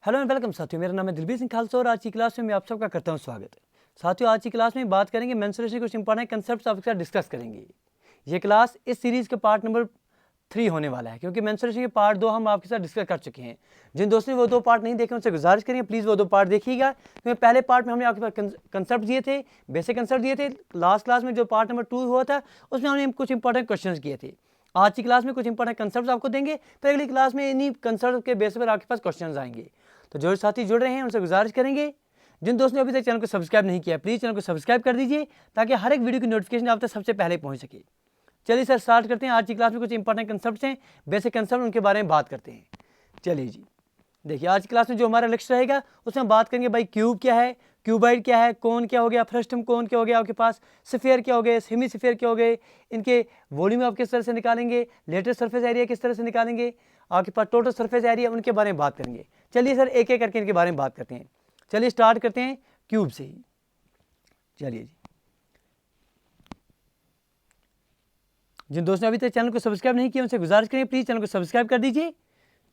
Hello and welcome साथियों, मेरा नाम है दिलबीर सिंह खालसा और आज की क्लास में मैं आप सबका करता हूं स्वागत। साथियों, आज की क्लास में बात करेंगे मेंस्ट्रुएशन के कुछ इंपॉर्टेंट कंसेप्ट्स आपके साथ डिस्कस करेंगे। ये क्लास इस सीरीज़ के पार्ट नंबर 3 होने वाला है, क्योंकि मेंस्ट्रुएशन के पार्ट 2 हम आपके साथ डिस्कस कर चुके हैं। जिन दोस्तों ने वो 2 पार्ट नहीं देखे उनसे गुजारिश करेंगे प्लीज़ वो 2 पार्ट देखिएगा, क्योंकि पहले पार्ट में हमने आपके पास कंसेप्ट दिए थे, बेसिक कंसेप्ट दिए थे। लास्ट क्लास में जो पार्ट नंबर 2 हुआ था उसमें हमने कुछ इंपॉर्टेंट क्वेश्चन किए थे। आज की क्लास में कुछ इंपॉर्टेंट कंसेप्ट आपको देंगे, फिर अगली क्लास में इन्हीं कंसेप्ट के बेस पर आपके पास क्वेश्चन आएंगे। तो जो साथी जुड़ रहे हैं उनसे गुजारिश करेंगे, जिन दोस्तों ने अभी तक चैनल को सब्सक्राइब नहीं किया प्लीज़ चैनल को सब्सक्राइब कर दीजिए, ताकि हर एक वीडियो की नोटिफिकेशन आप तक सबसे पहले पहुंच सके। चलिए सर, स्टार्ट करते हैं। आज की क्लास में कुछ इंपॉर्टेंट कंसेप्ट्स हैं, बेसिक कंसेप्ट, उनके बारे में बात करते हैं। चलिए जी, देखिए आज की क्लास में जो हमारा लेक्चर रहेगा उसमें हम बात करेंगे भाई क्यूब क्या है, क्यूबाइड क्या है, कोन क्या हो गया, फ्रस्टम कोन क्या हो गया आपके पास, स्फीयर क्या हो गए, सेमी स्फीयर क्या हो गए, इनके वॉल्यूम आप किस तरह से निकालेंगे, लेटेस्ट सरफेस एरिया किस तरह से निकालेंगे, आपके पास टोटल सरफेस एरिया, उनके बारे में बात करेंगे। चलिए सर, एक एक करके इनके बारे में बात करते हैं। चलिए स्टार्ट करते हैं क्यूब से ही। चलिए जी, जिन दोस्तों ने अभी तक चैनल को सब्सक्राइब नहीं किया उनसे गुजारिश करें प्लीज़ चैनल को सब्सक्राइब कर दीजिए।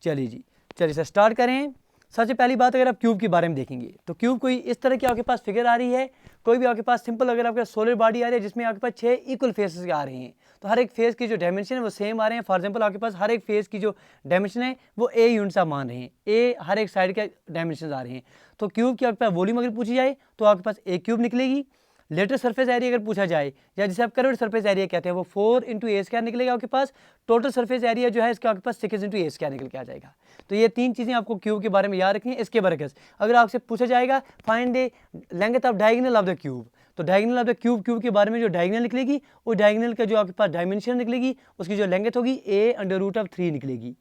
चलिए जी, चलिए सर स्टार्ट करें। सबसे पहली बात, अगर आप क्यूब के बारे में देखेंगे तो क्यूब कोई इस तरह की आपके पास फिगर आ रही है, कोई भी आपके पास सिंपल अगर आपके सॉलिड बॉडी आ रही है जिसमें आपके पास 6 इक्वल फेसेस आ रहे हैं, तो हर एक फेस की जो डायमेंशन है वो सेम आ रहे हैं। फॉर एग्जांपल आपके पास हर एक फेस की जो डायमेंशन है वो ए यूनिट्स आप मान रहे हैं, ए हर एक साइड के डायमेंशन आ रहे हैं। तो क्यूब की आपके पास वॉल्यूम अगर पूछी जाए तो आपके पास ए क्यूब निकलेगी। लेटेस्ट सरफेस एरिया अगर पूछा जाए, या जिसे आप कर्व्ड सरफेस एरिया कहते हैं, वो 4 इंटू ए स्क्वायर निकलेगा आपके पास। टोटल सरफेस एरिया जो है इसका आपके पास 6 इंटू ए स्क्वायर निकल के आ जाएगा। तो ये 3 चीज़ें आपको क्यूब के बारे में याद रखनी है। इसके बरकस अगर आपसे पूछा जाएगा find the length of diagonal of the cube, तो डायगोनल ऑफ द क्यूब के बारे में जो डायगोनल निकलेगी वो डायगोनल का जो आपके पास डायमेंशन निकलेगी उसकी जो लेंथ होगी a√3 निकलेगी।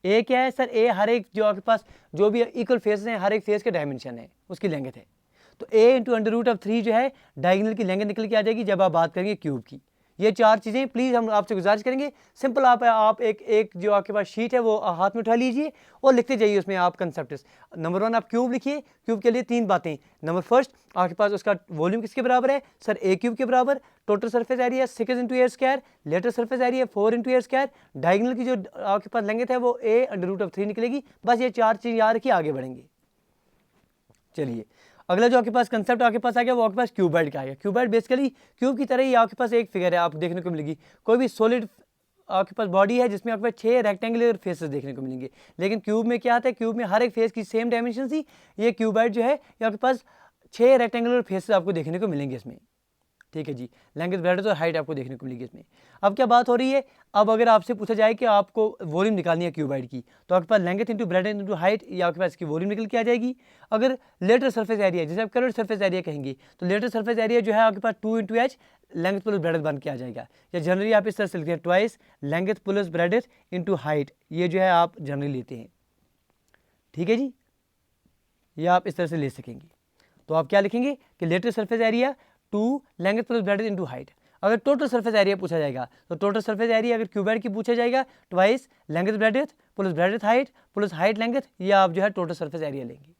ए क्या है सर? ए हर एक जो आपके पास जो भी इक्वल फेस हैं, हर एक फेस के डायमेंशन है, उसकी लेंथ है। तो a इंटू √3 जो है डायगोनल की लेंथ निकल के आ जाएगी जब आप बात करेंगे क्यूब की। ये 4 चीज़ें प्लीज़ हम आपसे गुजारिश करेंगे, सिंपल आप एक जो आपके पास शीट है वो हाथ में उठा लीजिए और लिखते जाइए उसमें आप कंसेप्ट। नंबर 1 आप क्यूब लिखिए। क्यूब के लिए 3 बातें। नंबर फर्स्ट, आपके पास उसका वॉल्यूम किसके बराबर है सर? ए क्यूब के बराबर। Total surface area 6 into a square, lateral surface area 4 into a square, diagonal की जो आपके पास लेंथ है वो a√3 निकलेगी। बस ये 4 चीज़ याद रखिए, आगे बढ़ेंगे। चलिए, अगला जो आपके पास कंसेप्ट आपके पास आ गया वो आपके पास क्यूबाइड का आ गया। क्यूबाइड बेसिकली क्यूब की तरह ही आपके पास एक फिगर है आपको देखने को मिलेगी। कोई भी सॉलिड आपके पास बॉडी है जिसमें आपके पास 6 रेक्टेंगुलर फेसेस देखने को मिलेंगे, लेकिन क्यूब में क्या आता है, क्यूब में हर एक फेस की सेम डायमेंशन थी। ये क्यूबाइड जो है ये आपके पास 6 रेक्टेंगुलर फेसेस आपको देखने को मिलेंगे इसमें। ठीक है जी, लेंथ, ब्रेड्थ और हाइट आपको देखने को मिलेगी इसमें। अब क्या बात हो रही है, अब अगर आपसे पूछा जाए कि आपको वॉल्यूम निकालनी है क्यूबाइड की, तो आपके पास length into breadth into height, या आपके पास इसकी वॉल्यूम निकल के आ जाएगी। अगर लेटर सरफेस एरिया, जैसे आप कर्व्ड सरफेस एरिया कहेंगे, तो लेटर सरफेस एरिया जो है आपके पास 2 into H length plus breadth बन के आ जाएगा। या जनरली आप इस तरह से लिखते हैं twice length plus breadth into height, ये जो है आप जनरली लेते हैं। ठीक है जी, ये आप इस तरह से ले सकेंगे। तो आप क्या लिखेंगे कि lateral surface area 2 length plus breadth into height. अगर टोटल सरफेस एरिया पूछा जाएगा तो टोटल सरफेस एरिया अगर क्यूबाइड की पूछा जाएगा twice length breadth plus breadth height plus height length, या आप जो है टोटल सरफेस एरिया लेंगे।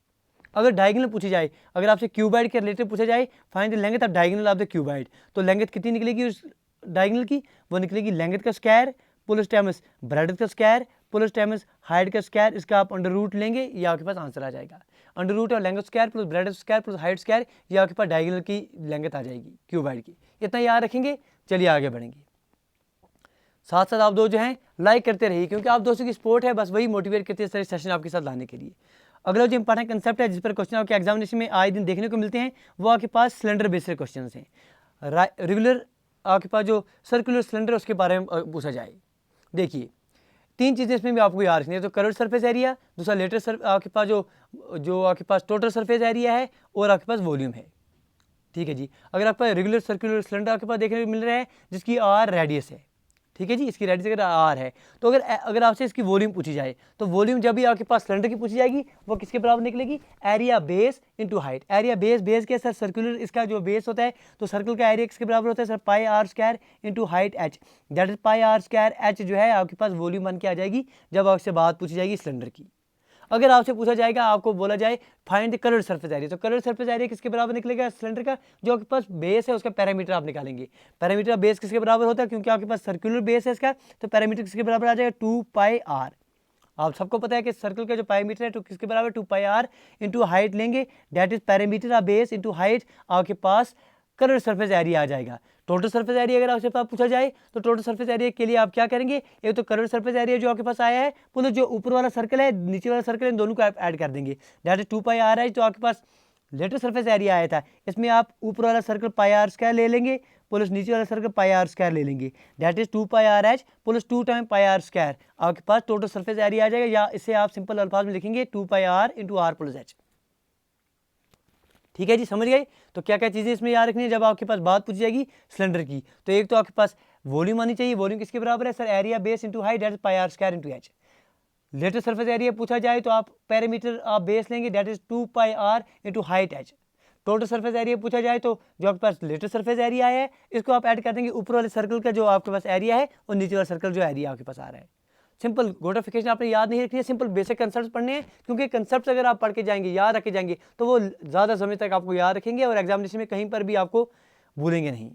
अगर डायगोनल पूछी जाए, अगर आपसे क्यूबाइड के रिलेटेड पूछा जाए find the length of diagonal of the cuboid, तो लेंथ कितनी निकलेगी उस डायगोनल की? वो निकलेगी लेंथ का स्क्वायर प्लस टाइम्स ब्रेड्थ का स्क्वायर प्लस टाइम्स हाइट का स्क्वायर। इसका आप अंडर रूट लेंगे, या आपके पास आंसर आ जाएगा। अंडर रूट और length square plus breadth square plus height square, ये आपके पास डायगोनल की लेंथ आ जाएगी क्यूबाइड की। इतना याद रखेंगे। चलिए आगे बढ़ेंगे। साथ साथ आप दो जो हैं लाइक करते रहिए, क्योंकि आप दोस्तों की सपोर्ट है, बस वही मोटिवेट करती है सारे सेशन आपके साथ लाने के लिए। अगला जो इंपॉर्टेंट कंसेप्ट है जिस पर क्वेश्चन आपके एग्जामिनेशन में आए दिन देखने को मिलते हैं, वो आपके पास सिलेंडर बेस्ड क्वेश्चन हैं। रेगुलर आपके पास जो सर्कुलर सिलेंडर उसके बारे में पूछा जाए। देखिए 3 चीज़ें इसमें भी आपको याद रखनी है। तो कर्व्ड सरफेस एरिया, दूसरा लेटर आपके पास जो आपके पास टोटल सरफेस एरिया है, और आपके पास वॉल्यूम है। ठीक है जी, अगर आपका रेगुलर सर्कुलर सिलेंडर आपके पास देखने को मिल रहा है जिसकी आर रेडियस है, ठीक है जी, इसकी रेडियस अगर आर है, तो अगर आपसे इसकी वॉल्यूम पूछी जाए, तो वॉल्यूम जब भी आपके पास सिलेंडर की पूछी जाएगी वो किसके बराबर निकलेगी? Area base into height. Area base क्या सर? सर्कुलर इसका जो बेस होता है, तो सर्कल का एरिया किसके बराबर होता है sir? Pi r square into height h, that is pi r square h जो है आपके पास वॉल्यूम बन के आ जाएगी जब आपसे बात पूछी जाएगी सिलेंडर की। अगर आपसे पूछा जाएगा, आपको बोला जाए find the curved surface area, तो कर्व्ड सरफेस एरिया किसके बराबर निकलेगा? सिलेंडर का जो आपके पास बेस है उसका पैरामीटर आप निकालेंगे। पैरामीटर बेस किसके बराबर होता है? क्योंकि आपके पास सर्कुलर बेस है इसका, तो पैरामीटर किसके बराबर आ जाएगा? 2 पाई आर। आप सबको पता है कि सर्कल का जो पायमीटर है तो किसके बराबर 2 पाई आर इंटू हाइट लेंगे, that is parameter of base into height, आपके पास कर्व्ड सरफेस एरिया आ जाएगा। टोटल सरफेस एरिया अगर आपसे पास पूछा जाए तो टोटल सरफेस एरिया के लिए आप क्या करेंगे, एक तो कर्व्ड सरफेस एरिया जो आपके पास आया है प्लस जो ऊपर वाला सर्कल है नीचे वाला सर्कल है, इन दोनों को आप ऐड कर देंगे, डेट इज 2 पाई आर है। जो आपके पास लेटर सरफेस एरिया आया था इसमें आप ऊपर वाला सर्कल पाई आर स्क्वायर ले लेंगे प्लस नीचे वाला सर्कल पाई आर स्क्वायर ले लेंगे, that is 2 pi r h plus 2 time pi r square, आपके पास टोटल सरफेस एरिया आ जाएगा। या इसे आप सिंपल अल्फाज में लिखेंगे 2 pi r into r plus h. ठीक है जी, समझ गए। तो क्या क्या चीज़ें इसमें याद रखनी है जब आपके पास बात पूछी जाएगी सिलेंडर की, तो एक तो आपके पास वॉल्यूम आनी चाहिए, वॉल्यूम किसके बराबर है sir, area base into height, that is pi r square into h. Lateral surface area पूछा जाए तो आप पैरामीटर आप बेस लेंगे, that is 2 pi r into height h. Total surface area पूछा जाए तो जो आपके पास लेटर सरफेस एरिया है इसको आप ऐड कर देंगे ऊपर वाले सर्कल का जो आपके पास एरिया है और नीचे वाला सर्कल जो एरिया आपके पास आ रहा है। सिंपल गोटाफिकेशन आपने याद नहीं रखनी है, सिंपल बेसिक कंसेप्ट पढ़ने हैं, क्योंकि कंसेप्ट अगर आप पढ़ के जाएंगे याद रखे जाएंगे तो वो ज़्यादा समय तक आपको याद रखेंगे और एग्जामिनेशन में कहीं पर भी आपको भूलेंगे नहीं।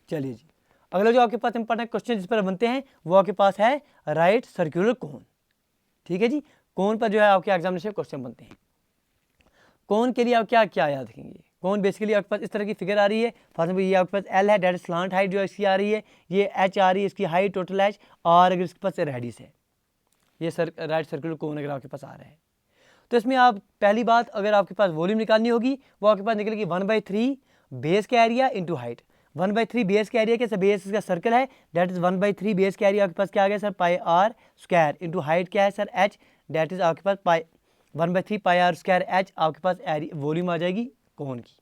चलिए जी, अगला जो आपके पास इंपॉर्टेंट क्वेश्चन जिस पर बनते हैं वो आपके पास है राइट सर्क्यूलर कोन। ठीक है जी, कोन पर जो है आपके एग्जामिनेशन में क्वेश्चन बनते हैं। कोन के लिए आप क्या क्या याद रखेंगे, कोन बेसिकली आपके पास इस तरह की फिगर आ रही है, फॉर एग्जाम्पल ये आपके पास एल है, डेट स्लांट हाइट जो इसकी आ रही है, ये एच आ रही है इसकी हाइट टोटल एच, और अगर इसके पास रेडियस है, ये राइट सर्कुलर कोन अगर आपके पास आ रहा है तो इसमें आप पहली बात अगर आपके पास वॉल्यूम निकालनी होगी वो आपके पास निकलेगी 1/3 बेस का एरिया इंटू हाइट। 1/3 बेस का एरिया कैसे, बेस इसका सर्कल है, डेट इज 1/3 बेस का एरिया आपके पास क्या आ गया sir, pi r square into height क्या है सर एच, डेट इज आपके पास pi 1/3 pi r square h, आपके पास वॉल्यूम आ जाएगी कोन की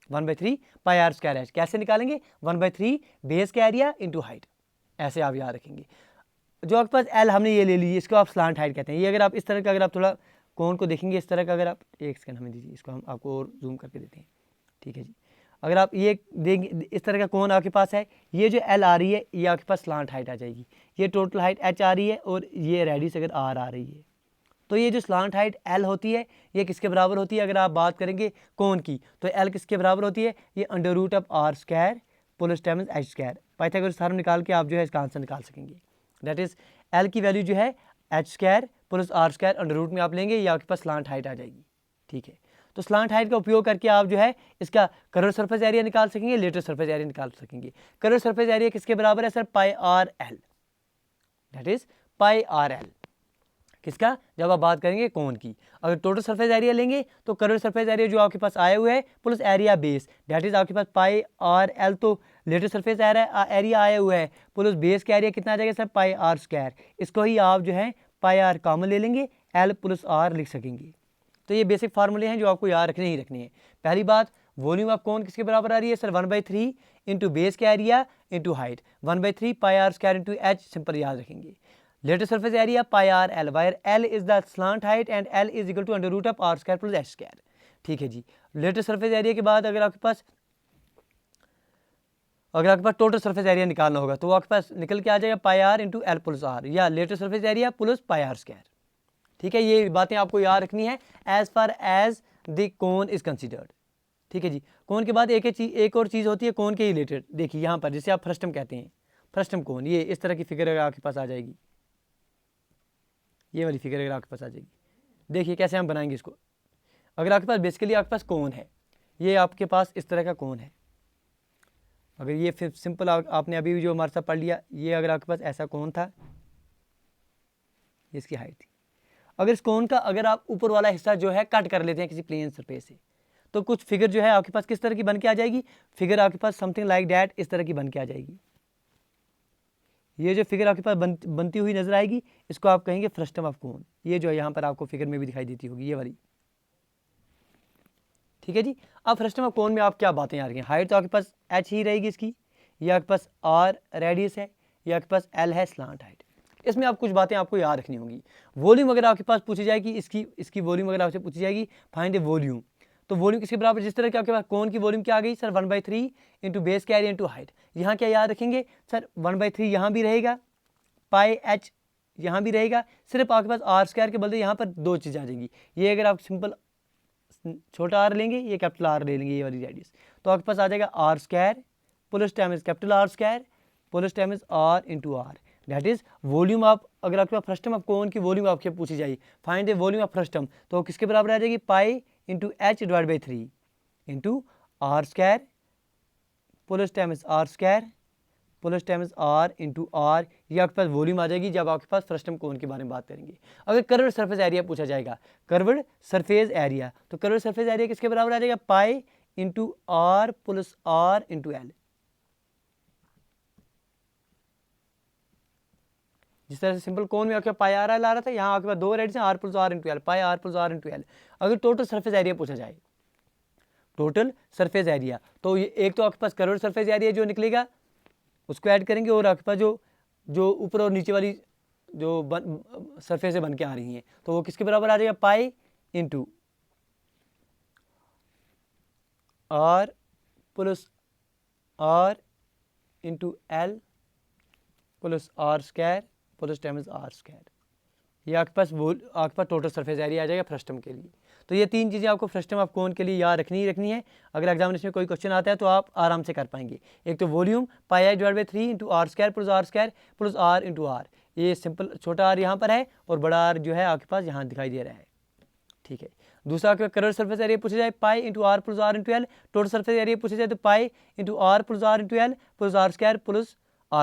1/3 पाई आर स्क्वायर एच। कैसे निकालेंगे, 1/3 बेस का एरिया इंटू हाइट, ऐसे आप याद रखेंगे। जो आपके पास एल हमने ये ले ली, इसको आप स्लांट हाइट कहते हैं। ये अगर आप इस तरह का अगर आप थोड़ा कोन को देखेंगे इस तरह का, अगर आप एक सेकंड हमें दीजिए, इसको हम आपको और जूम करके देते हैं। ठीक है जी, अगर आप ये देंगे इस तरह का कोन आपके पास है, ये जो एल आ रही है ये आपके पास स्लांट हाइट आ जाएगी, ये टोटल हाइट एच आ रही है और ये रेडियस अगर आर आ रही है, तो ये जो स्लांट हाइट एल होती है ये किसके बराबर होती है, अगर आप बात करेंगे कोन की तो एल किसके बराबर होती है, ये under root of r square plus times h square. Pythagoras theorem निकाल के आप जो है इसका आंसर निकाल सकेंगे। दैट इज एल की वैल्यू जो है h square plus r square under root में आप लेंगे, ये आपके पास स्लांट हाइट आ जाएगी। ठीक है, तो स्लांट हाइट का उपयोग करके आप जो है इसका कर्व्ड सरफेस एरिया निकाल सकेंगे, लेटर सरफेस एरिया निकाल सकेंगे। कर्व्ड सरफेस एरिया किसके बराबर है sir, pi r L, that is pi r L किसका, जब आप बात करेंगे कोन की। अगर टोटल सरफेस एरिया लेंगे तो कर्व्ड सरफेस एरिया जो आपके पास आए हुए है plus area base, that is आपके पास पाई आर एल, तो लेटर सरफेस एरिया आया हुआ है प्लस बेस का एरिया कितना आ जाएगा सर, पाई आर स्क्वायर। इसको ही आप जो है पाई आर कॉमन ले लेंगे, एल प्लस आर लिख सकेंगे। तो ये बेसिक फार्मूले हैं जो आपको याद रखने ही रखने हैं। पहली बात, वॉल्यूम ऑफ कोन किसके बराबर आ रही है सर, 1/3 इंटू बेस का area into height, 1/3 pi r square into h, simple याद रखेंगे। Lateral surface area pi r l, where l is the slant height and l is equal to under root of r square plus h square. ठीक है जी, letter surface area के बाद अगर आपके पास total surface area निकालना होगा तो वो आपके पास निकल के आ जाएगा pi r into l plus r, या lateral surface area plus pi r square. ठीक है, ये बातें आपको याद रखनी है as far as the cone is considered. ठीक है जी, कोन के बाद एक और चीज़ होती है कोन के रिलेटेड। देखिए यहाँ पर जिसे आप फ्रस्टम कहते हैं, फ्रस्टम कोन, ये इस तरह की फिगर अगर आपके पास आ जाएगी, ये वाली फिगर अगर आपके पास आ जाएगी, देखिए कैसे हम बनाएंगे इसको। अगर आपके पास बेसिकली आपके पास कोन है, ये आपके पास इस तरह का कोन है, अगर ये फिर सिंपल आपने अभी भी जो हमारे साथ पढ़ लिया, ये अगर आपके पास ऐसा कोन था, इसकी हाइट थी। अगर इस कोन का अगर आप ऊपर वाला हिस्सा जो है कट कर लेते हैं किसी प्लेन सरफेस से, तो कुछ फिगर जो है आपके पास किस तरह की बन के आ जाएगी, फिगर आपके पास समथिंग लाइक डैट इस तरह की बन के आ जाएगी। ये जो फिगर आपके पास बनती हुई नजर आएगी इसको आप कहेंगे फ्रस्टम ऑफ कोन। ये जो है यहाँ पर आपको फिगर में भी दिखाई देती होगी, ये वाली। ठीक है जी, अब फ्रस्टम ऑफ कोन में आप क्या बातें आ रही हैं, हाइट तो आपके पास एच ही रहेगी इसकी, ये आपके पास आर रेडियस है, ये आपके पास एल है स्लांट हाइट। इसमें आप कुछ बातें आपको याद रखनी होंगी। वॉल्यूम अगर आपके पास पूछी जाएगी, इसकी वॉल्यूम अगर आपसे पूछी जाएगी, फाइंड द वॉल्यूम, तो वॉल्यूम किसके बराबर, जिस तरह के आपके पास कोन की वॉल्यूम क्या आ गई सर, 1/3 इंटू बेस का एरिया इंटू हाइट। यहाँ क्या याद रखेंगे सर, 1/3 यहाँ भी रहेगा, पाई एच यहाँ भी रहेगा, सिर्फ आपके पास आर स्क्वायर के बदले यहाँ पर दो चीज़ें आ जाएंगी। ये अगर आप सिंपल छोटा आर लेंगे, ये कैपिटल आर ले लेंगे, ये वाली रेडियस, तो आपके पास आ जाएगा r square plus times capital r square plus times r into r, that is volume of, अगर आपके पास फ्रस्टम ऑफ कोन की वॉल्यूम आपके पूछी जाए, find the volume of frustum, तो किसके बराबर आ जाएगी, pi into h divide by 3 into r square plus times r square plus times r into r, ये आपके पास वॉल्यूम आ जाएगी जब आपके पास फ्रस्टम कोन के बारे में बात करेंगे। अगर कर्व्ड सरफेस एरिया पूछा जाएगा, कर्व्ड सरफेस एरिया, तो कर्व्ड सरफेस एरिया किसके बराबर आ जाएगा, pi into r plus r into l. जिस तरह से सिंपल कोन में आपके पाई आर एल आ रहा था, यहाँ आपके पास दो रेड्स हैं, r plus r into l, pi r plus r into l. अगर टोटल सरफेस एरिया पूछा जाए, टोटल सरफेस एरिया, तो ये एक तो आपके पास कर्व्ड सरफेस एरिया जो निकलेगा उसको ऐड करेंगे, और आपके पास जो ऊपर और नीचे वाली जो सरफेस से बन के आ रही हैं, तो वो किसके बराबर आ जाएगा, pi into r plus r into l plus r square plus times r square. ये आपके पास टोटल सरफेस एरिया आ जाएगा फ्रस्टम के लिए। तो ये तीन चीज़ें आपको फ्रस्टम ऑफ कोन के लिए याद रखनी है। अगर एग्जामिनेशन में कोई क्वेश्चन आता है तो आप आराम से कर पाएंगे। एक तो वॉल्यूम पाई आई divide by 3 into r square plus r into r, ये सिंपल छोटा आर यहाँ पर है और बड़ा आर जो है आपके पास यहाँ दिखाई दे रहा है, ठीक है। दूसरा आपके कर्व्ड सरफेस एरिया पूछा जाए, pi into r plus r into l. Total surface area पूछा जाए तो pi into r plus r into l plus r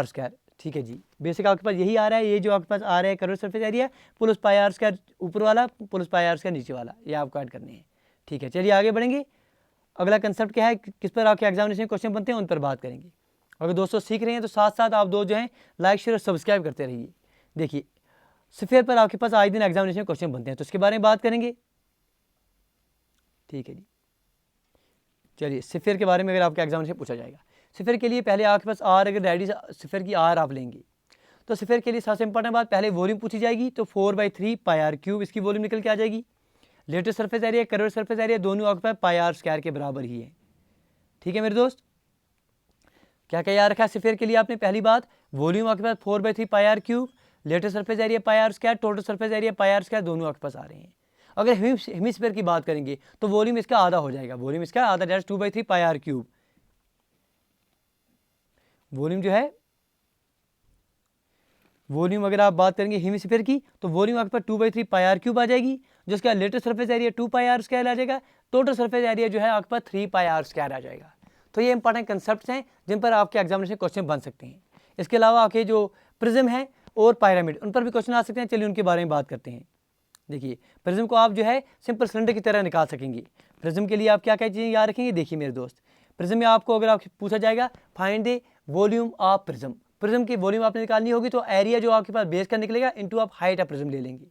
square, ठीक है जी। बेसिक आपके पास यही आ रहा है, ये जो आपके पास आ रहा है curved surface area plus pi r square ऊपर वाला प्लस पाई आर स्क्वायर नीचे वाला, ये आपको ऐड करने हैं, ठीक है। चलिए आगे बढ़ेंगे। अगला कंसेप्ट क्या है, किस पर आपके एग्जामिनेशन में क्वेश्चन बनते हैं उन पर बात करेंगे। अगर दोस्तों सीख रहे हैं तो साथ साथ आप दो जो हैं लाइक शेयर और सब्सक्राइब करते रहिए। देखिए स्फीयर पर आपके पास आज दिन एग्जामिनेशन में क्वेश्चन बनते हैं, तो उसके बारे में बात करेंगे, ठीक है जी। चलिए स्फीयर के बारे में अगर आपके एग्जामिनेशन पूछा जाएगा, स्फीयर के लिए पहले आपके पास आर, अगर रेडियस स्फीयर की आर आप लेंगे तो स्फीयर के लिए सबसे इंपॉर्टेंट बात, पहले वॉल्यूम पूछी जाएगी, तो 4/3 पाई आर क्यूब इसकी वॉल्यूम निकल के आ जाएगी। Latest surface area, curved surface area, दोनों आपके पास पाई आर स्क्वायर के बराबर ही है, ठीक है मेरे दोस्त। क्या क्या याद रखा है स्फीयर के लिए आपने, पहली बात वॉल्यूम आपके पास 4/3 pi r cube, lateral surface area pi r square, total surface area pi r square, दोनों आपके पास आ रहे हैं। अगर हेमिस्फीयर की बात करेंगे तो वॉल्यूम इसका आधा हो जाएगा, वॉल्यूम इसका आधा, that is 2/3 pi r cube. Volume जो है, वॉल्यूम अगर आप बात करेंगे हेमिस्फीयर की तो वॉल्यूम आपके पास 2/3 पाई आर क्यूब आ जाएगी, जिसका lateral surface area 2 pi r square आ जाएगा, टोटल सरफेस एरिया जो है आपके पास 3 पाई आर स्क्वायर आ जाएगा। तो ये इंपॉर्टेंट कंसेप्ट्स हैं जिन पर आपके एग्जामिनेशन क्वेश्चन बन सकते हैं। इसके अलावा आपके जो प्रिज्म है और पिरामिड, उन पर भी क्वेश्चन आ सकते हैं। चलिए उनके बारे में बात करते हैं। देखिए प्रिज्म को आप जो है सिंपल सिलेंडर की तरह निकाल सकेंगे। प्रिज्म के लिए आप क्या क्या चीज़ें याद रखेंगे, देखिए मेरे दोस्त, प्रिज्म में आपको अगर आप पूछा जाएगा find the volume of prism, prism की वॉल्यूम आपने निकालनी होगी, तो एरिया जो आपके पास बेस का निकलेगा इंटू आप हाइट ऑफ प्रिज्म ले लेंगे।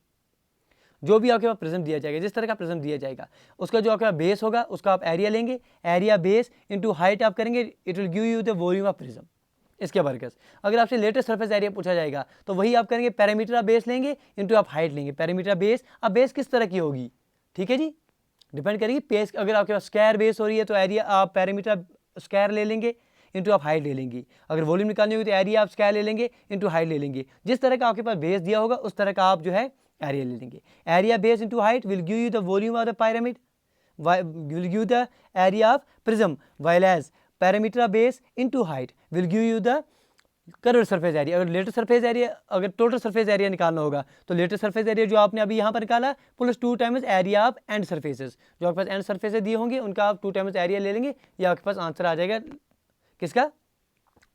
जो भी आपके पास प्रिज्म दिया जाएगा, जिस तरह का प्रिज्म दिया जाएगा, उसका जो आपके पास बेस होगा उसका आप एरिया लेंगे, एरिया बेस इंटू हाइट आप करेंगे, it will give you the volume of prism. इसके बरकस अगर आपसे लेटेस्ट सरफेस एरिया पूछा जाएगा तो वही आप करेंगे, पैरामीटर ऑफ बेस लेंगे इंटू आप हाइट लेंगे, पैरामीटर ऑफ बेस। अब बेस किस तरह की होगी, ठीक है जी, डिपेंड करेगी बेस। अगर आपके पास स्क्वायर बेस हो रही है तो एरिया आप पैरामीटर स्क्वायर ले लेंगे इंटू आप हाइट ले लेंगे। अगर वॉल्यूम निकालनी होगी तो एरिया आप स्क्वायर ले लेंगे इंटू हाइट ले लेंगे। जिस तरह का आपके पास बेस दिया होगा उस तरह का आप जो है एरिया ले लेंगे। Area base into height will give you the volume of the pyramid, will give the area of prism, while as parameter of base into height will give you the curved surface area. अगर latest surface area, अगर total surface area निकालना होगा तो latest surface area जो आपने अभी यहाँ पर निकाला plus 2 times area of and surfaces, जो आपके पास एंड सरफेसेस दिए होंगे उनका आप 2 टाइम्स एरिया ले लेंगे, या आपके पास आंसर आ जाएगा किसका,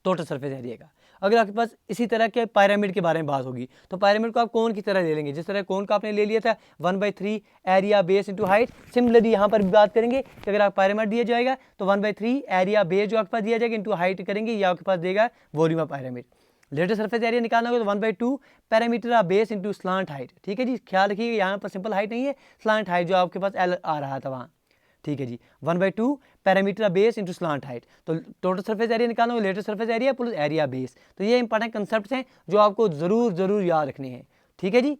टोटल सरफेस एरिया का। अगर आपके पास इसी तरह के पिरामिड के बारे में बात होगी तो पिरामिड को आप कोन की तरह ले लेंगे, जिस तरह कोन का आपने ले लिया था 1/3 area base into height. Similarly यहाँ पर भी बात करेंगे कि अगर आप पिरामिड दिया जाएगा तो 1/3 एरिया बेस जो आपके पास दिया जाएगा इंटू हाइट करेंगे, या आपके पास देगा volume of pyramid. Latest surface area निकालना होगा तो 1/2 parameter of base into slant height, ठीक है जी। ख्याल रखिएगा यहाँ पर सिंपल हाइट नहीं है, स्लांट हाइट जो आपके पास एल आ रहा था वहाँ, ठीक है जी। 1/2 parameter of base into slant height. तो टोटल सरफेस एरिया निकालना होगा latest surface area plus area base. तो ये इंपॉर्टेंट कंसेप्ट्स हैं जो आपको ज़रूर याद रखने हैं, ठीक है जी।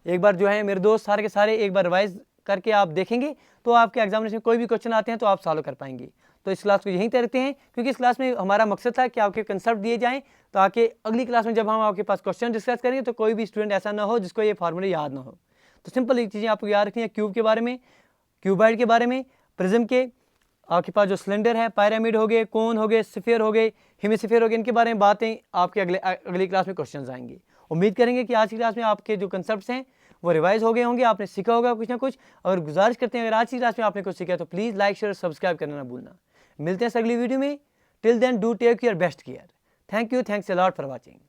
एक बार जो है मेरे दोस्त सारे के सारे एक बार रिवाइज करके आप देखेंगे तो आपके एग्जामिनेशन में कोई भी क्वेश्चन आते हैं तो आप सॉल्व कर पाएंगे। तो इस क्लास को यहीं तक रखते हैं, क्योंकि इस क्लास में हमारा मकसद था कि आपके कंसेप्ट दिए जाएं ताकि अगली क्लास में जब हम आपके पास क्वेश्चन डिस्कस करेंगे तो कोई भी स्टूडेंट ऐसा ना हो जिसको ये फार्मूले याद ना हो। तो सिंपल चीज़ें आपको याद रखनी है, क्यूब के बारे में, क्यूबॉइड के बारे में, प्रिज्म के, आपके पास जो सिलेंडर है, पिरामिड हो गए, कोन हो गए, स्फीयर हो गए, हेमिस्फीयर हो गए, इनके बारे में बातें आपके अगली क्लास में क्वेश्चन आएंगे। उम्मीद करेंगे कि आज की क्लास में आपके जो कंसेप्ट्स हैं वो रिवाइज हो गए होंगे, आपने सीखा होगा कुछ ना कुछ। अगर गुजारिश करते हैं अगर आज की क्लास में आपने कुछ सीखा तो प्लीज़ लाइक शेयर सब्सक्राइब करना ना भूलना। मिलते हैं अगली वीडियो में। Till then do take your best care. Thank you, thanks a lot for watching.